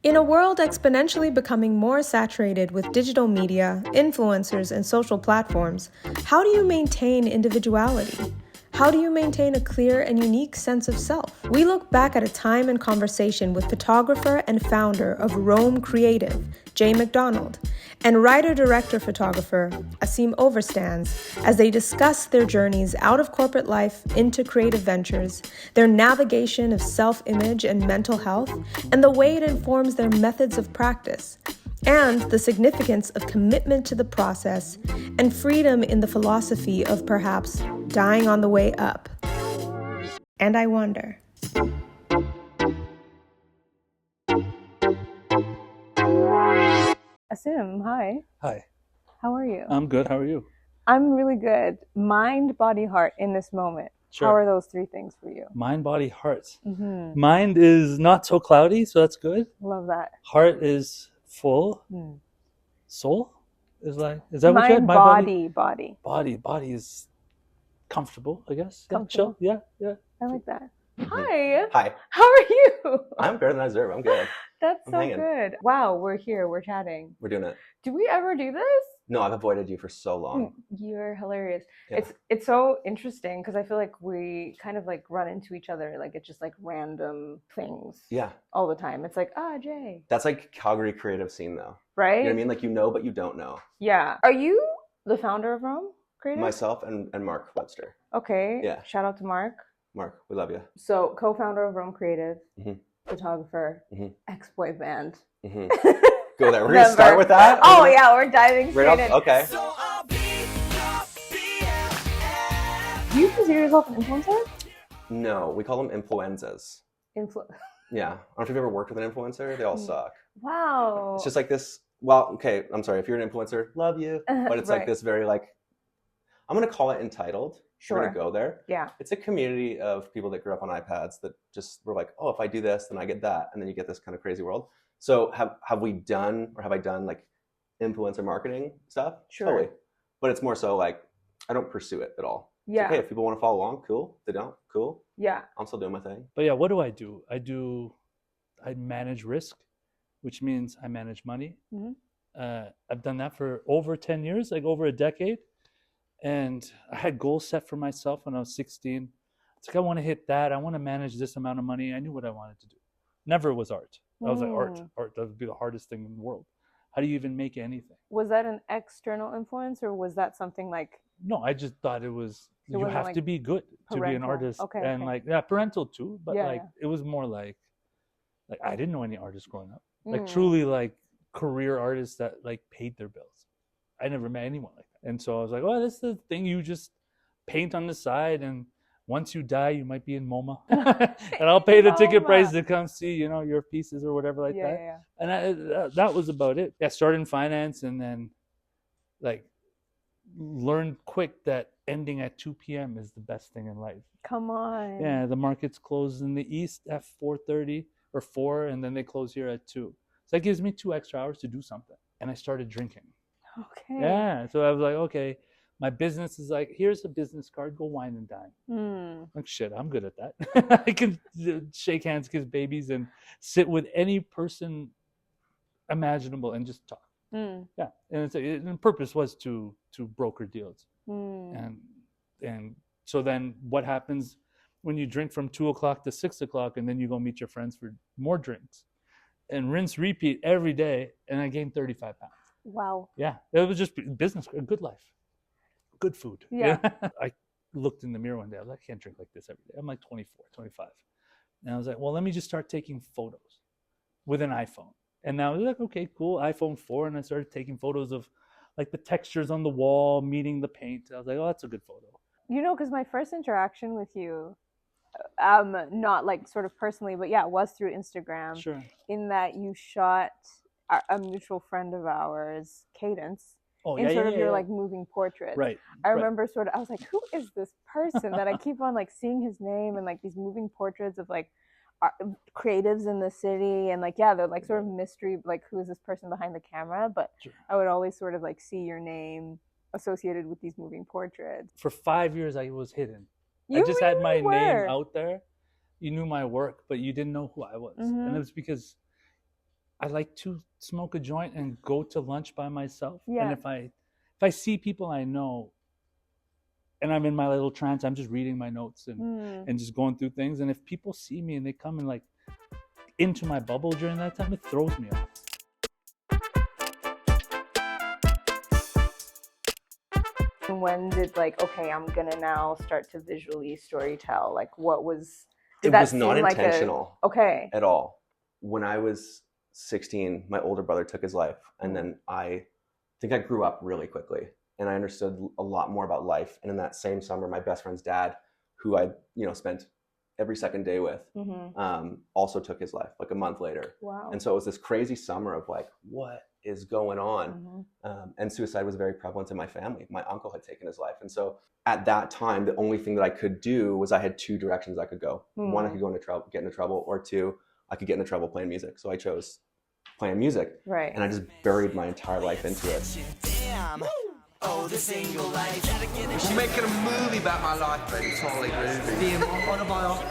In a world exponentially becoming more saturated with digital media, influencers, and social platforms, how do you maintain individuality? How do you maintain a clear and unique sense of self? We look back at a time and conversation with photographer and founder of Rome Creative, Jay McDonald, and writer-director-photographer Asim Overstands as they discuss their journeys out of corporate life into creative ventures, their navigation of self-image and mental health, and the way it informs their methods of practice, and the significance of commitment to the process and freedom in the philosophy of perhaps dying on the way up. And I wonder. Asim, hi. Hi. How are you? I'm good. How are you? I'm really good. Mind, body, heart in this moment. Sure. How are those three things for you? Mind, body, heart. Mm-hmm. Mind is not so cloudy, so that's good. Love that. Heart is full. Soul is like, is that what you had? Mind, body. Body is comfortable, I guess. Comfortable. Yeah, chill. Yeah. I like that. Hi. Hi. How are you? I'm better than I deserve. I'm good. That's I'm so hanging. good. Wow, we're here. We're chatting. We're doing it. Do we ever do this? No, I've avoided you for so long. You're hilarious. Yeah. It's so interesting because I feel like we kind of like run into each other. Like it's just like random things. Yeah. All the time. It's like, Jay. That's like Calgary creative scene though. Right? You know what I mean? Like you know, but you don't know. Yeah. Are you the founder of Rome Creative? Myself and Mark Webster. Okay. Yeah. Shout out to Mark. Mark, we love you. So co-founder of Rome Creative, photographer, ex-boy band. Go there. We're going to start with that? Oh yeah, we're diving straight in. Okay. Do you consider yourself an influencer? No, we call them influenzas. Yeah. I don't know if you've ever worked with an influencer. They all suck. Wow. It's just like this. Well, okay, I'm sorry. If you're an influencer, love you. But it's Right. like this very like, I'm going to call it entitled. Sure. We're going to go there. Yeah. It's a community of people that grew up on iPads that just were like, oh, if I do this, then I get that. And then you get this kind of crazy world. So have I done like influencer marketing stuff? Sure. Totally. But it's more so like, I don't pursue it at all. Yeah. It's okay, if people want to follow along, cool. If they don't, cool. Yeah. I'm still doing my thing. But yeah, what do? I manage risk, which means I manage money. I've done that for over 10 years, like over a decade. And I had goals set for myself when I was 16. It's like, I want to hit that. I want to manage this amount of money. I knew what I wanted to do. Never was art. I was like, art, that would be the hardest thing in the world. How do you even make anything? Was that an external influence or was that something like? No, I just thought it was, you have like to be good to be an artist. Okay, and like, yeah, parental too. But Yeah, it was more like I didn't know any artists growing up. Like truly like career artists that like paid their bills. I never met anyone like that. And so I was like, oh, this is the thing you just paint on the side, and once you die, you might be in MoMA. And I'll pay the ticket price to come see, your pieces or whatever like that. Yeah. And that was about it. I started in finance and then like learned quick that ending at 2 p.m. is the best thing in life. Come on. Yeah, the markets close in the East at 4:30 or 4, and then they close here at 2. So that gives me 2 extra hours to do something. And I started drinking. Okay. Yeah, so I was like, okay, my business is like, here's a business card, go wine and dine. Like, shit, I'm good at that. I can shake hands, kiss babies, and sit with any person imaginable and just talk. Yeah, and the purpose was to broker deals. And so then what happens when you drink from 2 o'clock to 6 o'clock and then you go meet your friends for more drinks and rinse, repeat every day, and I gained 35 pounds. Wow. Yeah, it was just business, a good life, good food. Yeah. I looked in the mirror one day. I was like, I can't drink like this every day. I'm like 24, 25. And I was like, well, let me just start taking photos with an iPhone. And now I was like, okay, cool, iPhone 4. And I started taking photos of like the textures on the wall, meeting the paint. I was like, oh, that's a good photo. Because my first interaction with you, not like sort of personally, but yeah, was through Instagram. Sure. In that you shot a mutual friend of ours, Cadence, your like moving portraits. Right. I remember I was like, who is this person that I keep on like seeing his name and like these moving portraits of like creatives in the city, and like, yeah, they're like sort of mystery, like who is this person behind the camera? But sure. I would always sort of like see your name associated with these moving portraits. For 5 years, I was hidden. You I just had my were. name out there. You knew my work, but you didn't know who I was. And it was because I like to smoke a joint and go to lunch by myself. Yeah. And if I see people I know and I'm in my little trance, I'm just reading my notes and just going through things. And if people see me and they come and like into my bubble during that time, it throws me off. When did like, okay, I'm gonna now start to visually storytell? Like, what was? It was not intentional. Okay. At all. When I was 16, my older brother took his life, and then I think I grew up really quickly, and I understood a lot more about life. And in that same summer, my best friend's dad, who I spent every second day with, also took his life like a month later. Wow. And so it was this crazy summer of like, what is going on? And suicide was very prevalent in my family. My uncle had taken his life. And so at that time, the only thing that I could do was I had two directions I could go. One, I could go into trouble, get into trouble, or two, I could get into trouble playing music. So I chose playing music. Right. And I just buried my entire life into it. Oh, the single life. I'm making a movie about my life, but it's all like movie.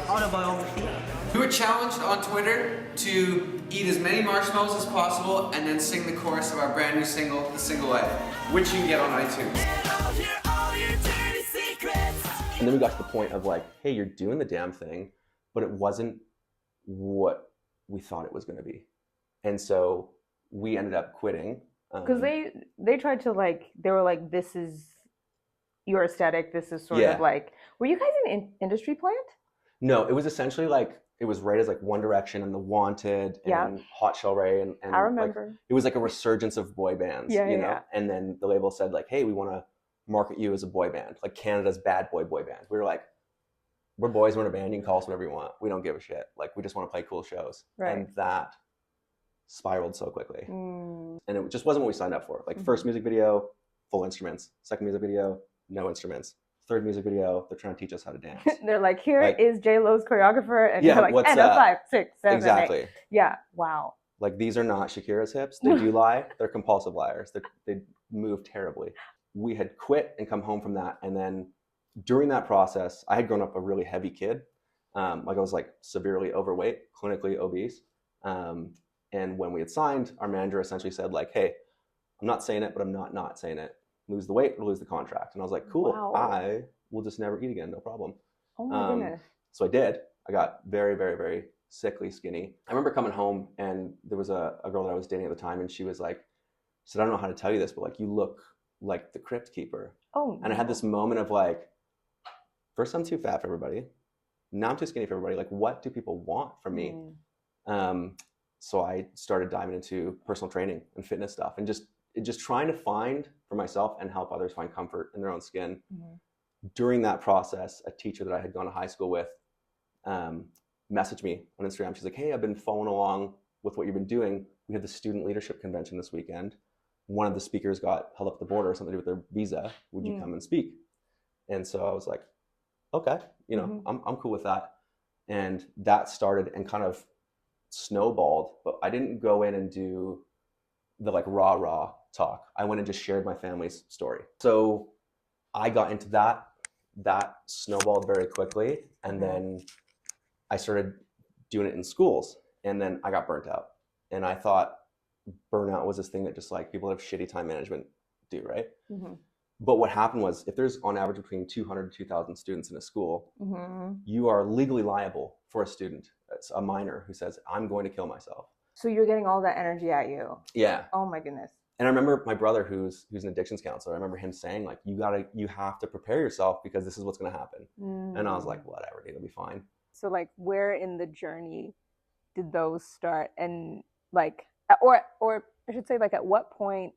Autobiography. We were challenged on Twitter to eat as many marshmallows as possible and then sing the chorus of our brand new single, The Single Life, which you can get on iTunes. And then we got to the point of like, hey, you're doing the damn thing, but it wasn't what we thought it was going to be. And so we ended up quitting. Because they tried to like, they were like, this is your aesthetic. This is sort of like, were you guys an industry plant? No, it was essentially like, it was right as like One Direction and The Wanted and Hot Shell Ray. And I remember. Like, it was like a resurgence of boy bands, you know? And then the label said like, hey, we want to market you as a boy band, like Canada's bad boy band. We were like, we're boys, we're in a band, you can call us whatever you want. We don't give a shit. Like, we just want to play cool shows. Right. And that spiraled so quickly. And it just wasn't what we signed up for. Like, first music video, full instruments. Second music video, no instruments. Third music video, they're trying to teach us how to dance. They're like, here is J-Lo's choreographer. And you're like, and a 5, 6, 7, exactly. 8. Yeah, wow. Like, these are not Shakira's hips. They do lie. They're compulsive liars. They move terribly. We had quit and come home from that. And then during that process, I had grown up a really heavy kid. Like, I was like severely overweight, clinically obese. And when we had signed, our manager essentially said like, hey, I'm not saying it, but I'm not saying it. Lose the weight or lose the contract. And I was like, cool, I will just never eat again, no problem. Oh my goodness. So I did. I got very, very, very sickly skinny. I remember coming home and there was a girl that I was dating at the time, and she was like, said, I don't know how to tell you this, but like, you look like the Crypt Keeper. Oh. And I had this moment of like, first I'm too fat for everybody. Now I'm too skinny for everybody. Like, what do people want from me? So I started diving into personal training and fitness stuff, and just trying to find for myself and help others find comfort in their own skin. During that process, a teacher that I had gone to high school with messaged me on Instagram. She's like, hey, I've been following along with what you've been doing. We had the student leadership convention this weekend. One of the speakers got held up at the border, something to do with their visa. Would you come and speak? And so I was like, okay, I'm cool with that. And that started and kind of snowballed, but I didn't go in and do the like raw talk. I went and just shared my family's story. So I got into that snowballed very quickly. And then I started doing it in schools, and then I got burnt out. And I thought burnout was this thing that just like people that have shitty time management do, right? But what happened was, if there's on average between 200 and 2,000 students in a school, you are legally liable for a student, it's a minor, who says, I'm going to kill myself. So you're getting all that energy at you. Yeah. Oh my goodness. And I remember my brother, who's an addictions counselor, I remember him saying like, you have to prepare yourself because this is what's going to happen. And I was like, whatever, dude, it'll be fine. So like, where in the journey did those start? And like, or I should say, like, at what point,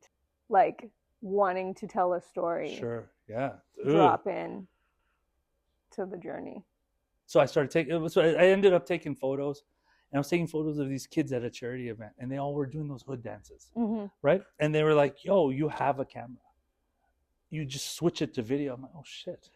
like, wanting to tell a story, drop in to the journey? So I started I ended up taking photos, and I was taking photos of these kids at a charity event, and they all were doing those hood dances, right? And they were like, yo, you have a camera, you just switch it to video. I'm like, oh shit.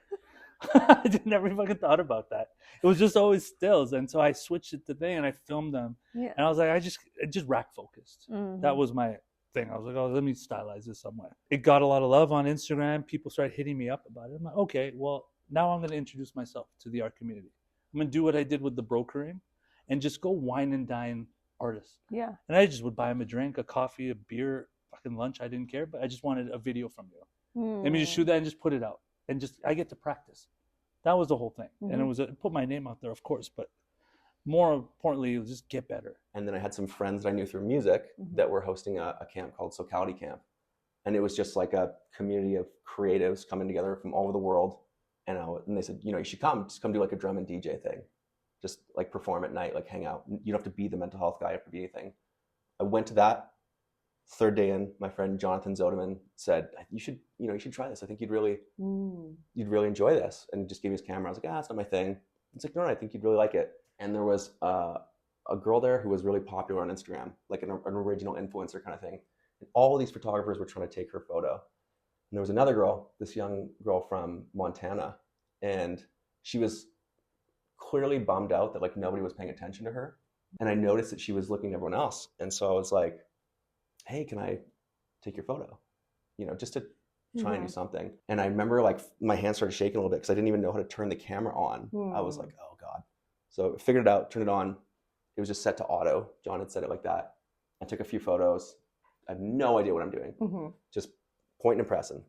I never fucking thought about that. It was just always stills, and so I switched it to thing, and I filmed them, and I was like, I just rack focused. That was my thing. I was like, oh, let me stylize this somewhere. It got a lot of love on Instagram. People started hitting me up about it. I'm like, okay, well, now I'm going to introduce myself to the art community. I'm going to do what I did with the brokering and just go wine and dine artist. Yeah. And I just would buy him a drink, a coffee, a beer, fucking lunch. I didn't care, but I just wanted a video from you. Let me just shoot that and just put it out. And just, I get to practice. That was the whole thing. And it put my name out there, of course, but more importantly, it was just get better. And then I had some friends that I knew through music that were hosting a camp called Socality Camp. And it was just like a community of creatives coming together from all over the world. And they said, you know, you should just come do like a drum and DJ thing. Just like perform at night, like hang out. You don't have to be the mental health guy, you have to be anything. I went to that. Third day in, my friend Jonathan Zodeman said, you should try this. I think you'd really enjoy this. And just gave me his camera. I was like, it's not my thing. It's like, no, I think you'd really like it. And there was a girl there who was really popular on Instagram, like an original influencer kind of thing. And all of these photographers were trying to take her photo. And there was another girl, this young girl from Montana, and she was clearly bummed out that like nobody was paying attention to her. And I noticed that she was looking at everyone else. And so I was like, hey, can I take your photo? You know, just to try and do something. And I remember like my hands started shaking a little bit because I didn't even know how to turn the camera on. I was like, oh God. So I figured it out, turned it on. It was just set to auto. John had set it like that. I took a few photos. I have no idea what I'm doing. Just pointing and pressing.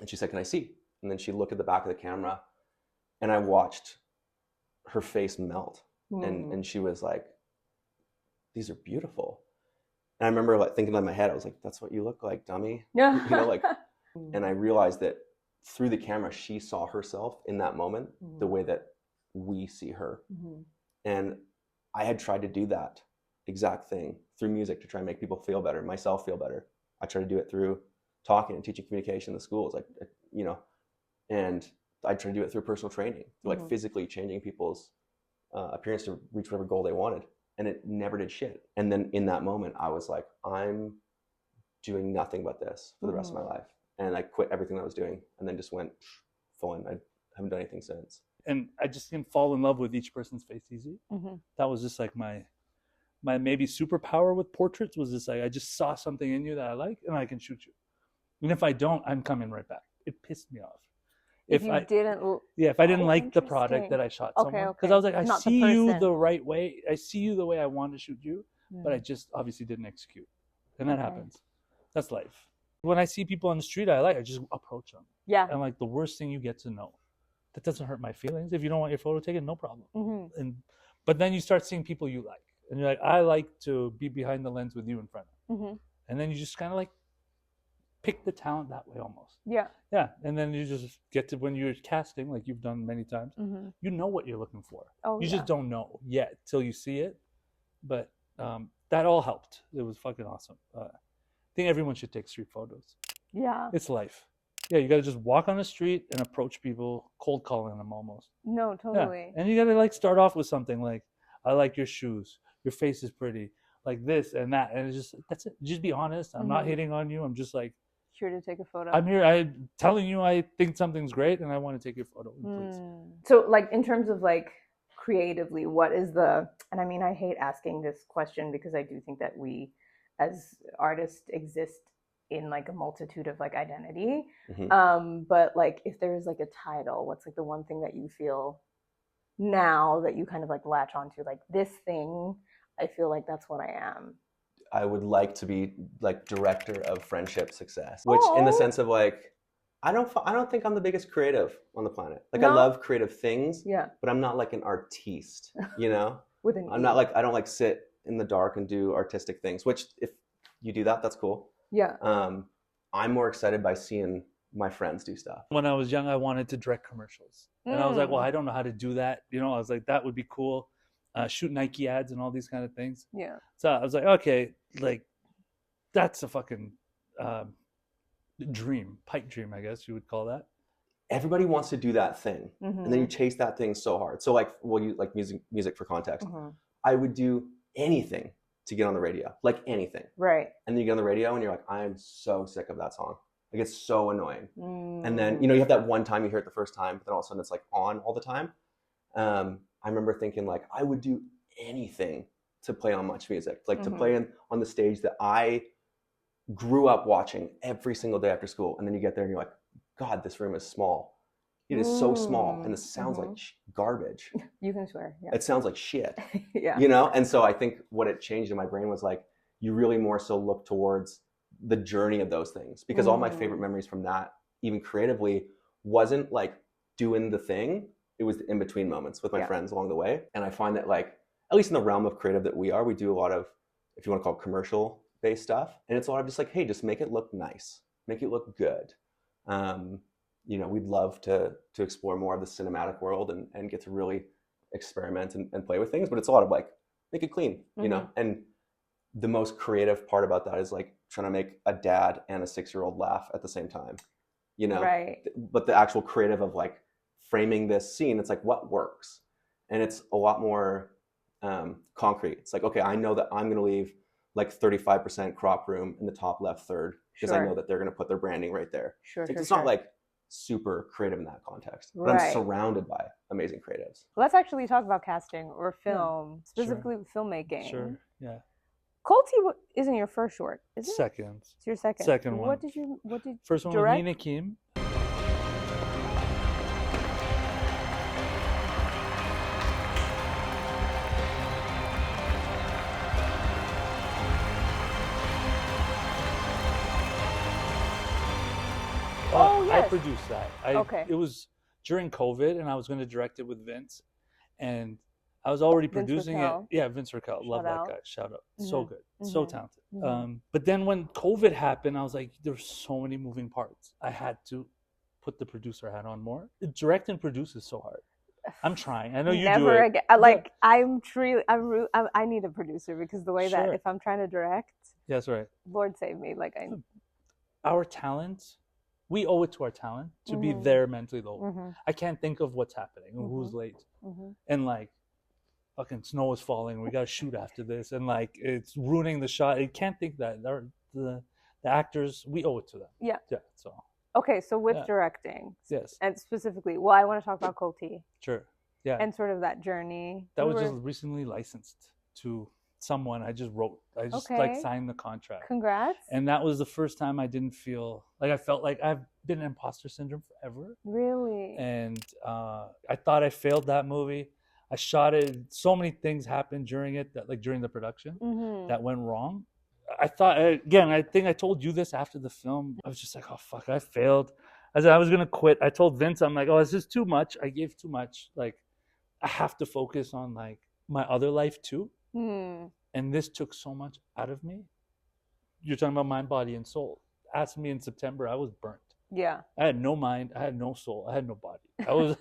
And she said, can I see? And then she looked at the back of the camera and I watched her face melt. And she was like, these are beautiful. And I remember like thinking in my head, I was like, that's what you look like, dummy. You know, like, and I realized that through the camera, she saw herself in that moment the way that we see her. And I had tried to do that exact thing through music to try and make people feel better, myself feel better. I tried to do it through talking and teaching communication in the schools, like, you know, and I tried to do it through personal training, like physically changing people's appearance to reach whatever goal they wanted. And it never did shit. And then in that moment, I was like, I'm doing nothing but this for the rest of my life. And I quit everything I was doing and then just went full in. I haven't done anything since. And I just didn't fall in love with each person's face easy. That was just like my maybe superpower with portraits was just like, I just saw something in you that I like and I can shoot you. And if I don't, I'm coming right back. It pissed me off. If I didn't like the product that I shot someone, because I was like, I see you the right way. I see you the way I want to shoot you, but I just obviously didn't execute. And that happens. That's life. When I see people on the street I just approach them. Yeah. And like the worst thing you get to know. That doesn't hurt my feelings. If you don't want your photo taken, no problem. But then you start seeing people you like. And you're like, I like to be behind the lens with you in front of. And then you just kind of like pick the talent that way almost. Yeah. And then you just get to when you're casting, like you've done many times, you know what you're looking for. You just don't know yet till you see it. But that all helped. It was fucking awesome. I think everyone should take street photos. Yeah. It's life. Yeah, you got to just walk on the street and approach people, cold calling them almost. No, totally. Yeah. And you got to like start off with something like, I like your shoes. Your face is pretty. Like this and that. And it's just, that's it. Just be honest. I'm not hitting on you. I'm just like, here to take a photo. I'm here. I'm telling you I think something's great and I want to take your photo. Please. So like in terms of like creatively, what is and I mean, I hate asking this question because I do think that we as artists exist in like a multitude of like identity. But like if there's like a title, what's like the one thing that you feel now that you kind of like latch onto, like this thing, I feel like that's what I am? I would like to be like director of friendship success, which in the sense of like, I don't think I'm the biggest creative on the planet. Like I love creative things, but I'm not like an artiste, you know? I'm not like, I don't like sit in the dark and do artistic things, which if you do that, that's cool. Yeah. I'm more excited by seeing my friends do stuff. When I was young, I wanted to direct commercials. And I was like, well, I don't know how to do that. You know, I was like, that would be cool. Shoot Nike ads and all these kind of things. Yeah. So I was like, okay, like that's a fucking dream, pipe dream, I guess you would call that. Everybody wants to do that thing, and then you chase that thing so hard. So like, well, you like music for context. I would do anything to get on the radio, like anything. Right. And then you get on the radio and you're like, I'm so sick of that song. Like it's so annoying. And then you know you have that one time you hear it the first time, but then all of a sudden it's like on all the time. I remember thinking like I would do anything to play on Much Music, like to play on the stage that I grew up watching every single day after school. And then you get there and you're like, God, this room is small. It is so small, and it sounds like garbage. You can swear. Yeah. It sounds like shit. Yeah. You know? And so I think what it changed in my brain was like, you really more so look towards the journey of those things. Because all my favorite memories from that, even creatively, wasn't like doing the thing. It was the in-between moments with my friends along the way. And I find that like, at least in the realm of creative that we do a lot of, if you want to call it commercial-based stuff. And it's a lot of just like, hey, just make it look nice. Make it look good. You know, we'd love to explore more of the cinematic world and get to really experiment and play with things, but it's a lot of like, make it clean, you know? And the most creative part about that is like trying to make a dad and a 6-year-old laugh at the same time, you know? Right. But the actual creative of like framing this scene, it's like what works? And it's a lot more concrete. It's like, okay, I know that I'm going to leave like 35% crop room in the top left third because I know that they're going to put their branding right there. It's not like super creative in that context, but I'm surrounded by amazing creatives. Let's actually talk about casting or film, specifically filmmaking. Sure. Yeah. Colty isn't your first short, is it? Second. It's your second. Second one. What did First one direct? was Nina Kim. I produced that. It was during COVID, and I was going to direct it with Vince, and I was already producing it. Yeah, Vince Raquel. Love that guy. Shout out. So good. So talented. But then when COVID happened, I was like, there's so many moving parts. I had to put the producer hat on more. Direct and produce is so hard. I'm trying. I know you do it. Again. Like I need a producer because the way that if I'm trying to direct, that's right. Lord save me. Like our talent, we owe it to our talent to be there mentally the whole time. I can't think of what's happening, who's late, and like fucking snow is falling. We got to shoot after this, and like it's ruining the shot. I can't think that the actors, we owe it to them. Yeah. So. Okay, so with directing, yes, and specifically, well, I want to talk about Colty. Sure. Yeah. And sort of that journey. That was just recently licensed to someone. I just like signed the contract. Congrats. And that was the first time I didn't feel like I felt like I've been in imposter syndrome forever. Really? And I thought I failed that movie. I shot it. So many things happened during it that like during the production that went wrong. I thought, again, I think I told you this after the film. I was just like, oh, fuck, I failed. I said I was going to quit. I told Vince, I'm like, oh, this is too much. I gave too much. Like, I have to focus on, like, my other life, too. And this took so much out of me. You're talking about mind, body, and soul. Ask me in September, I was burnt. Yeah. I had no mind. I had no soul. I had no body. I was,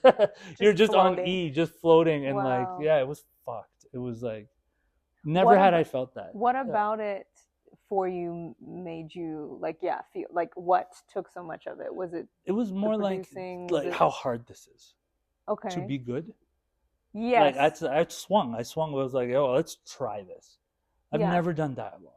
you're just floating. On E, just floating. And, like, yeah, it was fucked. It was, like, never had I felt that. What about it for you made you like feel like what took so much of it? Was it more like how hard this is to be good. Like I swung. I was like, oh, let's try this. I've never done dialogue.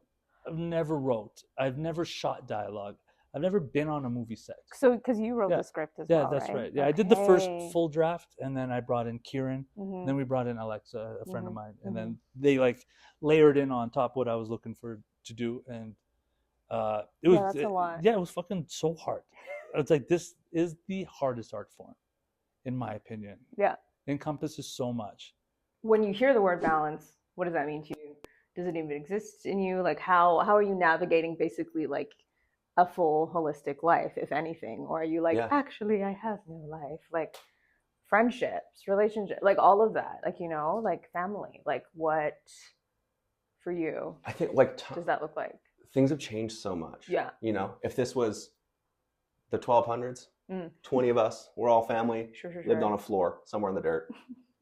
I've never wrote. I've never shot dialogue. I've never been on a movie set. So because you wrote the script as well. Yeah, that's right. Yeah, I did the first full draft, and then I brought in Kieran. Then we brought in Alexa, a friend of mine, and then they like layered in on top what I was looking for to do, and it was that's a lot. It was fucking so hard. It's like this is the hardest art form, in my opinion. Yeah, it encompasses so much. When you hear the word balance, what does that mean to you? Does it even exist in you? Like how are you navigating basically like a full holistic life, if anything? Or are you like, actually I have no life? Like friendships, relationships, like all of that, like, you know, like family, like what for you? I think like does that look like? Things have changed so much. Yeah. You know, if this was the 1200s, 20 of us, we're all family, lived on a floor somewhere in the dirt.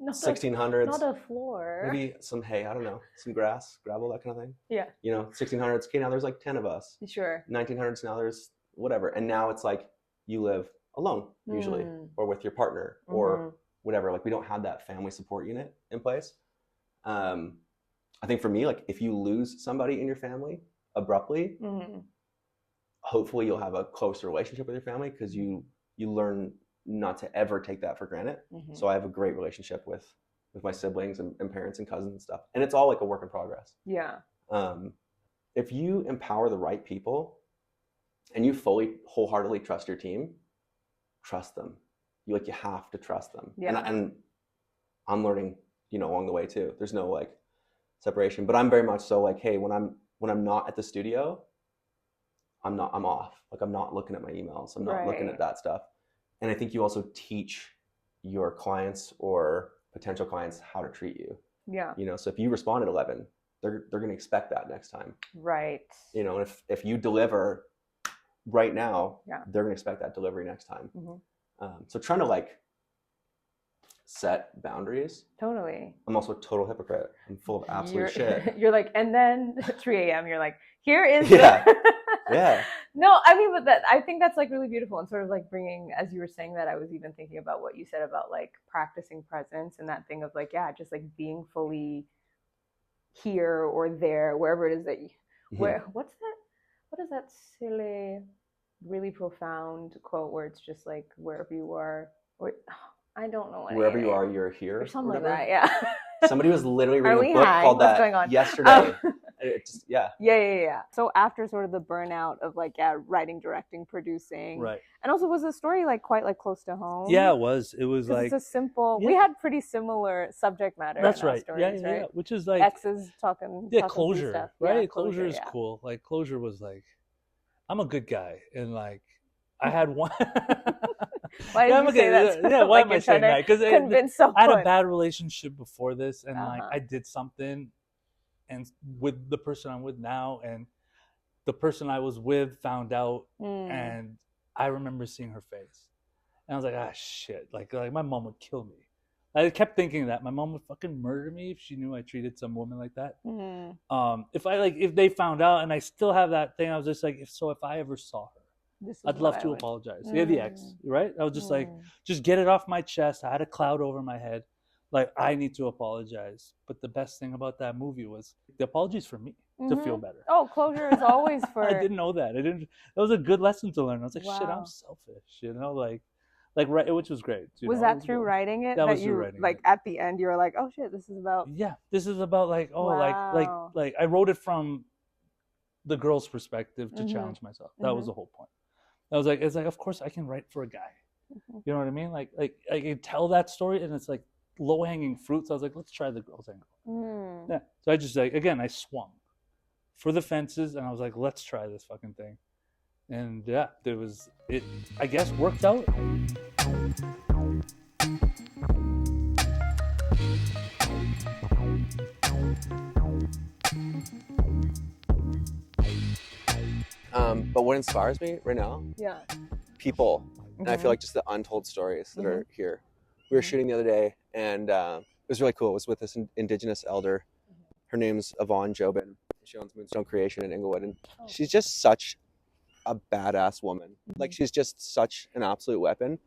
1600s. Not a floor. Maybe some hay, I don't know, some grass, gravel, that kind of thing. Yeah. You know, 1600s, okay, now there's like 10 of us. Sure. 1900s, now there's whatever. And now it's like you live alone usually, or with your partner or whatever. Like we don't have that family support unit in place. I think for me, like if you lose somebody in your family abruptly, hopefully you'll have a closer relationship with your family because you learn not to ever take that for granted. So I have a great relationship with my siblings and parents and cousins and stuff. And it's all like a work in progress. Yeah. If you empower the right people and you fully, wholeheartedly trust your team, trust them. you have to trust them. Yeah. And I'm learning, along the way too. There's no like separation, but I'm very much so like, hey, when I'm not at the studio, I'm off. Like, I'm not looking at my emails. I'm not looking at that stuff. And I think you also teach your clients or potential clients how to treat you. Yeah. So if you respond at 11, they're going to expect that next time. Right. And if you deliver right now, yeah, they're going to expect that delivery next time. Mm-hmm. So trying to like set boundaries. Totally. I'm also a total hypocrite. I'm full of absolute shit. You're like, and then 3 a.m. You're like, here is yeah. Yeah. No, I mean, but I think that's like really beautiful, and sort of like bringing, as you were saying that, I was even thinking about what you said about like practicing presence and that thing of like, yeah, just like being fully here or there, wherever it is that you, what is that silly, really profound quote where it's just like wherever you are, or I don't know what wherever you are, you're here, or something like that. Yeah. Somebody was literally reading a book called that yesterday. Yeah. So after sort of the burnout of like, writing, directing, producing, right, and also was the story like quite like close to home? Yeah, it was like, it's a simple. We had pretty similar subject matter. That's in our right. Stories, right. Yeah. Which is like exes talking. Closure, stuff. right? Yeah, Closure is cool. Like Closure was like, I'm a good guy, and like I had one. Why did you say that? Yeah, why am I saying that? Because I had a bad relationship before this, and like I did something, and with the person I'm with now, and the person I was with found out, and I remember seeing her face, and I was like, ah, shit! Like my mom would kill me. I kept thinking that my mom would fucking murder me if she knew I treated some woman like that. If they found out, and I still have that thing, I was just like, if I ever saw her, I'd love to apologize. Yeah, the ex, right? I was just like, just get it off my chest. I had a cloud over my head. Like, I need to apologize. But the best thing about that movie was the apologies for me to feel better. Oh, closure is always for... I didn't know that. That was a good lesson to learn. I was like, shit, I'm selfish, right, which was great. Was that through writing it? That was through writing it. At the end, you were like, oh shit, this is about... Yeah, this is about like, like I wrote it from the girl's perspective to challenge myself. That was the whole point. I was like, it's like, of course I can write for a guy. You know what I mean? Like I can tell that story, and it's like low hanging fruit. So I was like, let's try the girl's angle. Yeah. So I just I swung for the fences, and I was like, let's try this fucking thing. And yeah, it I guess worked out. But what inspires me right now? Yeah. People. And I feel like just the untold stories that are here. We were shooting the other day, and it was really cool. It was with this Indigenous elder. Her name's Yvonne Jobin. She owns Moonstone Creation in Inglewood. And she's just such a badass woman. Like, she's just such an absolute weapon.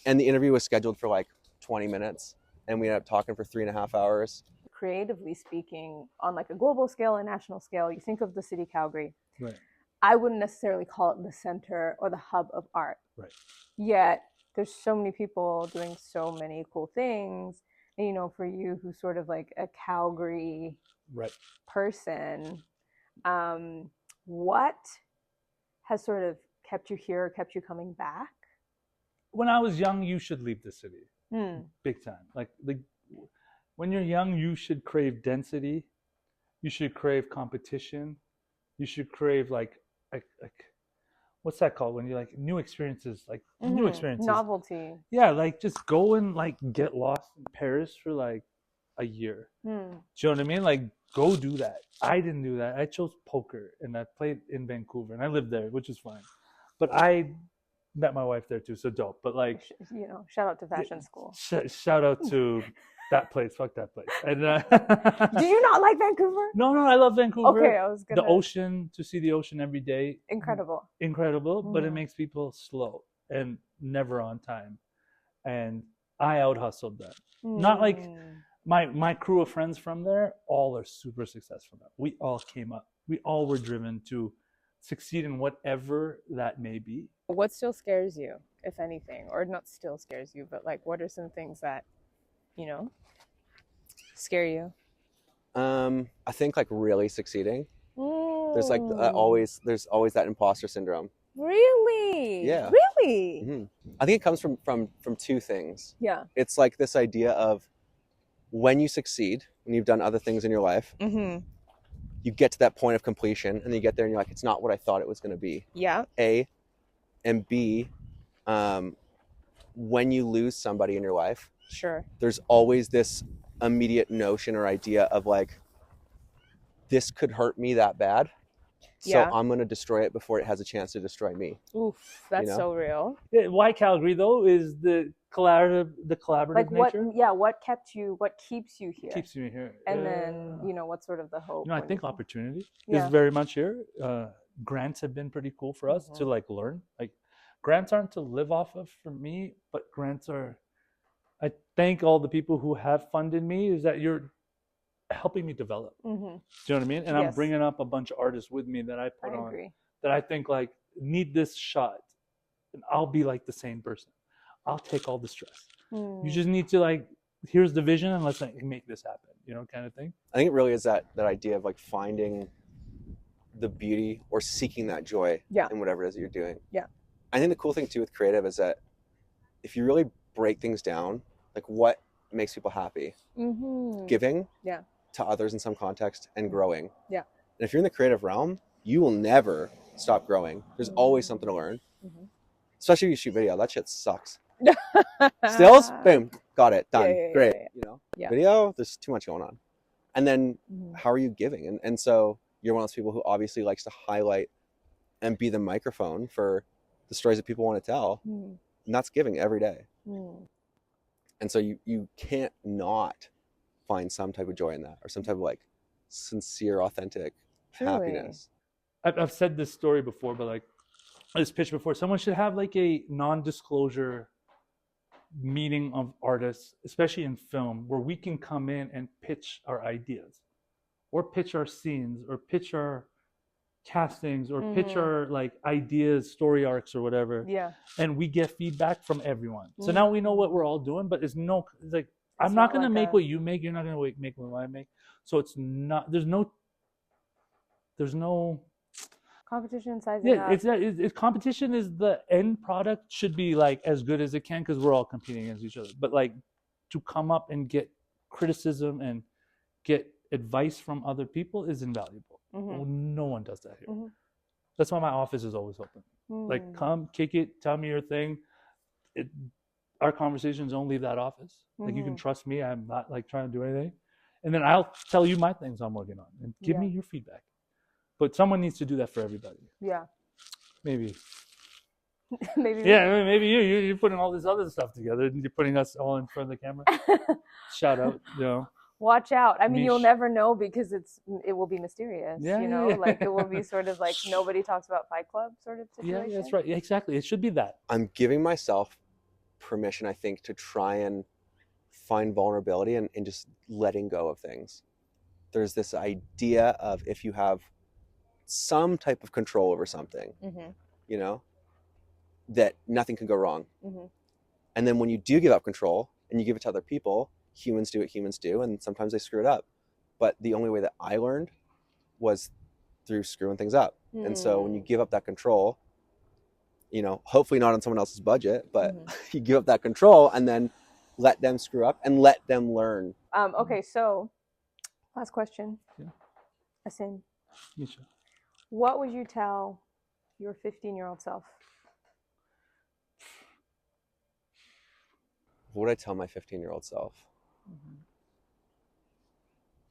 And the interview was scheduled for like 20 minutes. And we ended up talking for 3.5 hours. Creatively speaking, on like a global scale and national scale, you think of the city Calgary. Right. I wouldn't necessarily call it the center or the hub of art. Right. Yet there's so many people doing so many cool things. And, for you, who's sort of like a Calgary person, what has sort of kept you here, kept you coming back? When I was young, you should leave the city. Big time. Like when you're young, you should crave density. You should crave competition. You should crave like what's that called when you like new experiences, new experiences, novelty. Yeah, like just go and like get lost in Paris for like a year. Do you know what I mean? Like, go do that. I didn't do that. I chose poker, and I played in Vancouver, and I lived there, which is fine. But I met my wife there too, so dope. But like, shout out to fashion school. Shout out to that place. Fuck that place. And, do you not like Vancouver? No, I love Vancouver. Okay, I was gonna... The ocean, to see the ocean every day. Incredible. But it makes people slow and never on time. And I out-hustled that. Not like my crew of friends from there, all are super successful now. We all came up. We all were driven to succeed in whatever that may be. What still scares you, if anything? Or not still scares you, but like, what are some things that scare you? I think like really succeeding. There's like there's always that imposter syndrome. Really? Really? Yeah. Really? Mm-hmm. I think it comes from two things. Yeah. It's like this idea of when you succeed, when you've done other things in your life, you get to that point of completion, and then you get there and you're like, it's not what I thought it was going to be. Yeah. A, and B, when you lose somebody in your life, Sure. there's always this immediate notion or idea of like, this could hurt me that bad. So Yeah. I'm going to destroy it before it has a chance to destroy me. Oof, that's You know? so real. Yeah, why Calgary though is the collaborative Like what? nature. Yeah. What keeps you here? Keeps me here. And then what's sort of the hope? I think opportunity Yeah. is very much here. Grants have been pretty cool for us to like learn. Like grants aren't to live off of for me, but grants are. I thank all the people who have funded me. Is that you're helping me develop. Do you know what I mean? And I'm bringing up a bunch of artists with me that I put on that I think like need this shot, and I'll be like the same person. I'll take all the stress. You just need to like, here's the vision and let's like, make this happen, kind of thing. I think it really is that idea of like finding the beauty or seeking that joy in whatever it is that you're doing. Yeah. I think the cool thing too with creative is that if you really break things down, like what makes people happy, giving to others in some context and growing. Yeah. And if you're in the creative realm, you will never stop growing. There's always something to learn. Especially if you shoot video, that shit sucks. Stills, boom, got it, done, great. Video, there's too much going on. And then how are you giving? And so you're one of those people who obviously likes to highlight and be the microphone for the stories that people want to tell. And that's giving every day. And so you can't not find some type of joy in that, or some type of like sincere, authentic happiness. I've said this story before, but like this pitch before, someone should have like a non-disclosure meeting of artists, especially in film, where we can come in and pitch our ideas or pitch our scenes or pitch our castings or pitch our like ideas, story arcs or whatever. Yeah. And we get feedback from everyone. So now we know what we're all doing, but it's like, I'm not going to make what you make. You're not going to make what I make. So it's not, there's no competition sizing up. It's competition is the end product should be like as good as it can because we're all competing against each other. But like to come up and get criticism and get advice from other people is invaluable. Well, no one does that here. That's why my office is always open. Like come, kick it, tell me your thing. Our conversations don't leave that office. Like you can trust me. I'm not like trying to do anything. And then I'll tell you my things I'm working on and give me your feedback. But someone needs to do that for everybody. Yeah. Maybe. Maybe. Yeah, maybe you're putting all this other stuff together and you're putting us all in front of the camera. Shout out, Watch out. I mean, you'll never know because it will be mysterious, like it will be sort of like nobody talks about Fight Club sort of situation. Yeah, that's right. Exactly. It should be that. I'm giving myself permission, I think, to try and find vulnerability and just letting go of things. There's this idea of if you have some type of control over something, that nothing can go wrong. And then when you do give up control and you give it to other people, humans do what humans do, and sometimes they screw it up. But the only way that I learned was through screwing things up. And so when you give up that control, hopefully not on someone else's budget, but you give up that control and then let them screw up and let them learn. Okay, so last question. Yeah. Asim. Misha. What would you tell your 15-year-old self? What would I tell my 15-year-old self?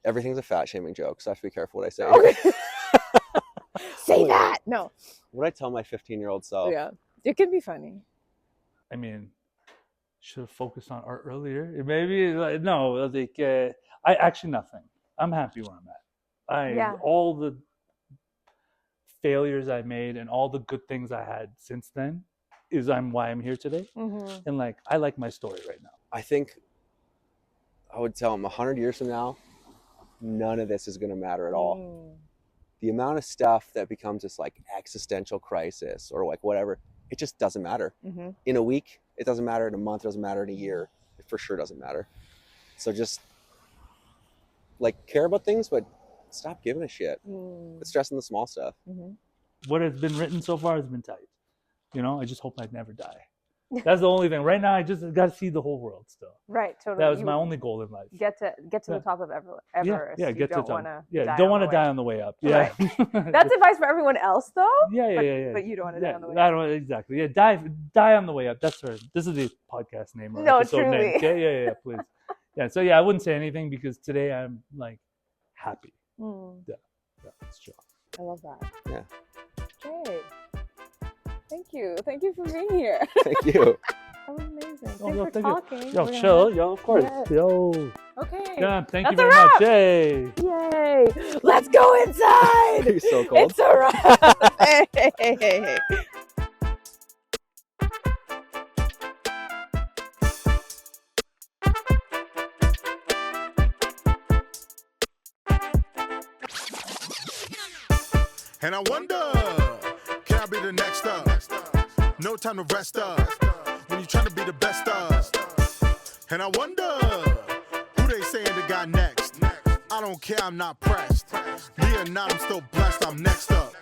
Everything's a fat shaming joke, so I have to be careful what I say. Okay. Say that. No. What would I tell my 15-year-old self? Yeah, it can be funny. I mean, should have focused on art earlier. Maybe I actually nothing. I'm happy where I'm at. All the failures I made and all the good things I had since then is why I'm here today. And like I like my story right now. I think I would tell him 100 years from now, none of this is going to matter at all. The amount of stuff that becomes this like existential crisis or like whatever, it just doesn't matter. In a week, it doesn't matter. In a month, it doesn't matter. In a year, it for sure doesn't matter. So just like care about things, but stop giving a shit. But stressing the small stuff. What has been written so far has been tight. I just hope I never die. That's the only thing. Right now, I just got to see the whole world still. Right, totally. That was my only goal in life. Get to the top of Everest. Yeah, get to the top. Don't want to die on the way up. Yeah. Right. That's advice for everyone else, though. Yeah. But you don't want to die on the way up. I don't exactly. Yeah, die on the way up. That's right. This is the podcast name. Or no, episode truly. Name. Okay? Yeah, please. Yeah. So I wouldn't say anything because today I'm like happy. Yeah, that's true. I love that. Yeah. Jay, thank you for being here. Thank you. That was amazing. Thanks thank for talking. Yo, chill. Yo, of course. Yes. Yo. Okay. Yeah, thank you That's very much. Yay. Yay. Let's go inside. You're so cold. It's a wrap. Hey. And I wonder, can I be the next up? No time to rest up when you're trying to be the best of. And I wonder, who they saying they got next? I don't care, I'm not pressed. Me or not, I'm still blessed, I'm next up.